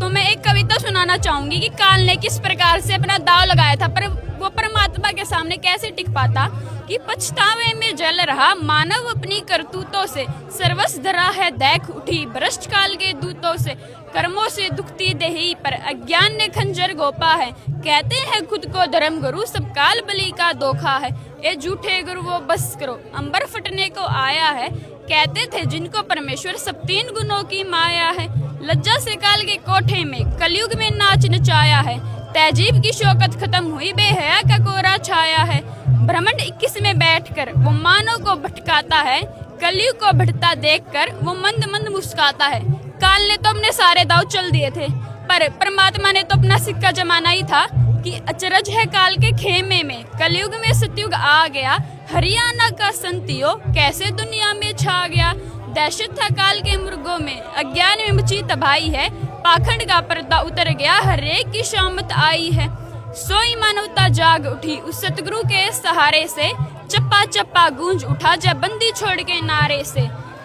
तो मैं एक कविता सुनाना चाहूंगी कि काल ने किस प्रकार से अपना दाव लगाया था, पर वो परमात्मा के सामने कैसे टिक पाता। कि पछतावे में जल रहा मानव अपनी करतूतों से, सर्वस धरा है देख उठी भ्रष्ट काल के दूतों से। कर्मों से दुखती देही पर अज्ञान ने खंजर गोपा है, कहते हैं खुद को धर्म गुरु सब काल बलि का धोखा है। ये झूठे गुरु वो बस करो अंबर फटने को आया है, कहते थे जिनको परमेश्वर सब 3 गुणों की माया है। लज्जा से काल के कोठे में कलयुग में नाच नचाया है, तहजीब की शौकत खत्म हुई बेहया का कोरा छाया है। ब्रह्मांड 21 में बैठकर वो मानव को भटकाता है, कलयुग को भटता देखकर वो मंद मंद मुस्काता है। काल ने तो अपने सारे दाव चल दिए थे, पर परमात्मा ने तो अपना सिक्का जमाना ही था। कि अचरज है काल के खेमे में, कलयुग में सतयुग आ गया। हरियाणा का संतियो कैसे दुनिया में छा गया। दहशत था काल के मुर्गों में, अज्ञान में मची तबाही है। पाखंड का पर्दा उतर गया, हरेक की शामत आई है। सोई मानवता जाग उठी उस सतगुरु के सहारे से, चप्पा चप्पा गूंज उठा जब बंदी छोड़ के नारे से।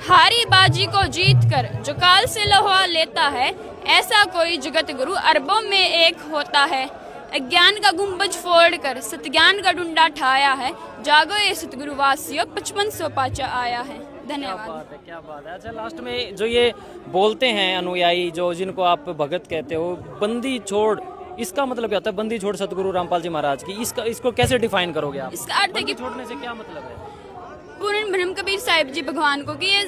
हारी बाजी को जीत कर जो काल से लोहा लेता है, ऐसा कोई जगत गुरु अरबों में एक होता है। अज्ञान का गुंबज फोड़कर सतज्ञान का डुंडा ठाया है, जागो ये सतगुरु वासियों 5500 पाचा आया है। धन्यवाद। क्या बात है। अच्छा, लास्ट में जो ये बोलते हैं अनुयायी, जो जिनको आप भगत कहते हो, बंदी छोड़, इसका मतलब क्या होता है? बंदी छोड़ सतगुरु रामपाल जी महाराज की, इसको कैसे डिफाइन करोगे आप? इसका अर्थ है कि छोड़ने से क्या मतलब है? पूर्ण ब्रह्म कबीर साहिब जी भगवान को, कि ये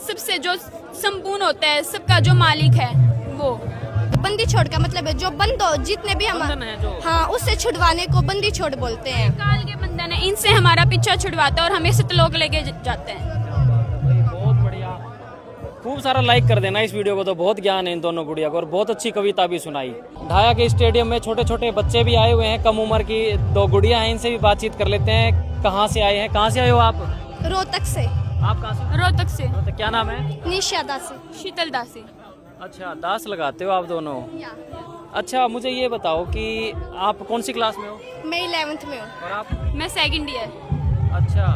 सबसे जो संपूर्ण होता है, सबका जो मालिक है वो। बंदी छोड़ का मतलब है जो बंदो जितने भी हम, हाँ, उससे छुड़वाने को बंदी छोड़ बोलते हैं। काल के बंधन है, इनसे हमारा पीछा छुड़वाता है और हमें सतलोक लेके जाते हैं। बहुत बढ़िया, खूब सारा लाइक कर देना इस वीडियो को, तो बहुत ज्ञान है इन दोनों गुड़िया को, और बहुत अच्छी कविता भी सुनाई। ढाया के स्टेडियम में छोटे छोटे बच्चे भी आए हुए हैं, कम उम्र की 2 गुड़िया हैं, इनसे भी बातचीत कर लेते हैं। कहाँ से आए हैं? कहाँ से आए हो आप? रोहतक से। आप कहाँ से? रोहतक से। तो क्या नाम है? निशा दासी। शीतल दासी। अच्छा, दास लगाते हो आप दोनों। अच्छा, मुझे ये बताओ कि आप कौन सी क्लास में हो? मैं 11th में हूँ। और आप? मैं 2nd ईयर। अच्छा,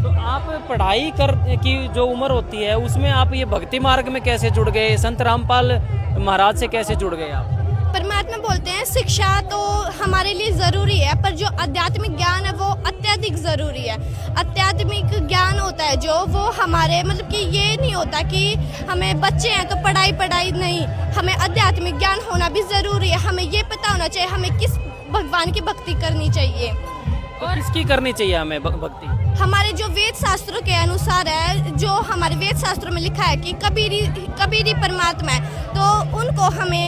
तो आप पढ़ाई कर की जो उम्र होती है उसमें आप ये भक्ति मार्ग में कैसे जुड़ गए? संत रामपाल महाराज से कैसे जुड़ गए आप? परमात्मा बोलते हैं शिक्षा तो हमारे लिए ज़रूरी है, पर जो आध्यात्मिक ज्ञान है वो अत्यधिक ज़रूरी है। आध्यात्मिक ज्ञान होता है जो, वो हमारे मतलब कि ये नहीं होता कि हमें बच्चे हैं तो पढ़ाई पढ़ाई नहीं, हमें आध्यात्मिक ज्ञान होना भी ज़रूरी है। हमें ये पता होना चाहिए हमें किस भगवान की भक्ति करनी चाहिए और किसकी करनी चाहिए हमें भक्ति। हमारे जो वेद शास्त्रों के अनुसार है, जो हमारे वेद शास्त्रों में लिखा है कि कबीरी परमात्मा है, तो उनको हमें